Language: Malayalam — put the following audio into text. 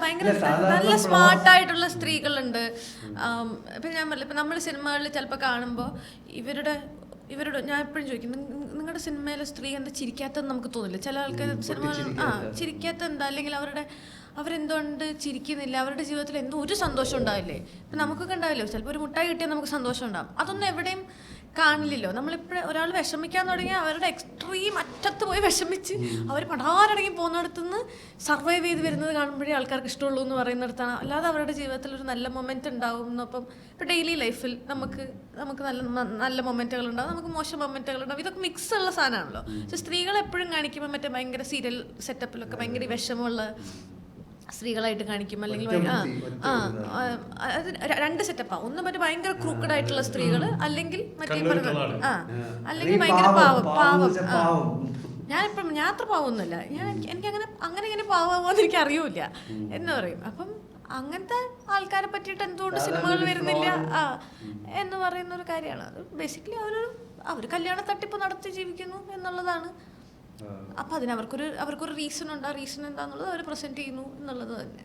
ഭയങ്കര നല്ല സ്മാർട്ടായിട്ടുള്ള സ്ത്രീകളുണ്ട്. ഇപ്പം ഞാൻ പറഞ്ഞില്ല, ഇപ്പം നമ്മൾ സിനിമകളിൽ ചിലപ്പോൾ കാണുമ്പോൾ ഇവരോട് ഞാൻ എപ്പോഴും ചോദിക്കും, നിങ്ങളുടെ സിനിമയിലെ സ്ത്രീ എന്താ ചിരിക്കാത്തതെന്ന് നമുക്ക് തോന്നില്ല. ചില ആൾക്കാർ സിനിമ ചിരിക്കാത്ത എന്താ, അല്ലെങ്കിൽ അവരെന്തുകൊണ്ട് ചിരിക്കുന്നില്ല, അവരുടെ ജീവിതത്തിൽ എന്തോ ഒരു സന്തോഷം ഉണ്ടാവില്ലേ. ഇപ്പം നമുക്കൊക്കെ ഉണ്ടാവില്ലോ, ചിലപ്പോൾ ഒരു മുട്ടായി കിട്ടിയാൽ നമുക്ക് സന്തോഷം ഉണ്ടാവും. അതൊന്നും എവിടെയും കാണില്ലല്ലോ. നമ്മളിപ്പോഴും ഒരാൾ വിഷമിക്കാൻ തുടങ്ങിയാൽ അവരുടെ എക്സ്ട്രീം അറ്റത്ത് പോയി വിഷമിച്ച് അവർ പടാരടങ്ങി പോകുന്നിടത്തുനിന്ന് സർവൈവ് ചെയ്ത് വരുന്നത് കാണുമ്പോഴേ ആൾക്കാർക്ക് ഇഷ്ടമുള്ളൂ എന്ന് പറയുന്നിടത്താണ്. അല്ലാതെ അവരുടെ ജീവിതത്തിൽ ഒരു നല്ല മൊമെന്റ് ഉണ്ടാവും എന്നപ്പം ഇപ്പോൾ ഡെയിലി ലൈഫിൽ നമുക്ക് നല്ല മൊമെന്റുകൾ ഉണ്ടാവും, നമുക്ക് മോശം മൊമെന്റുകൾ ഉണ്ടാവും. ഇതൊക്കെ മിക്സ് ഉള്ള സാധനമാണല്ലോ. പക്ഷെ സ്ത്രീകൾ എപ്പോഴും കാണിക്കുമ്പോൾ മറ്റേ ഭയങ്കര സീരിയൽ സെറ്റപ്പിലൊക്കെ ഭയങ്കര വിഷമമുള്ള സ്ത്രീകളായിട്ട് കാണിക്കും. അല്ലെങ്കിൽ അത് രണ്ട് സെറ്റപ്പാണ്. ഒന്ന് മറ്റേ ഭയങ്കര ക്രൂക്കഡ് ആയിട്ടുള്ള സ്ത്രീകൾ, അല്ലെങ്കിൽ മറ്റേ അല്ലെങ്കിൽ ഭയങ്കര പാവം. ഞാൻ അത്ര പാവമൊന്നുമല്ല. എനിക്ക് അങ്ങനെ ഇങ്ങനെ പാവാന്ന് എനിക്ക് അറിയൂല എന്ന് പറയും. അപ്പം അങ്ങനത്തെ ആൾക്കാരെ പറ്റിയിട്ട് എന്തുകൊണ്ട് സിനിമകൾ വരുന്നില്ല എന്ന് പറയുന്ന ഒരു കാര്യമാണ്. അത് ബേസിക്കലി അവർ കല്യാണ തട്ടിപ്പ് നടത്തി ജീവിക്കുന്നു എന്നുള്ളതാണ്. അപ്പം അതിന് അവർക്കൊരു റീസൺ ഉണ്ട്. ആ റീസൺ എന്താണെന്നുള്ളത് അവർ പ്രസന്റ് ചെയ്യുന്നു എന്നുള്ളത് തന്നെ.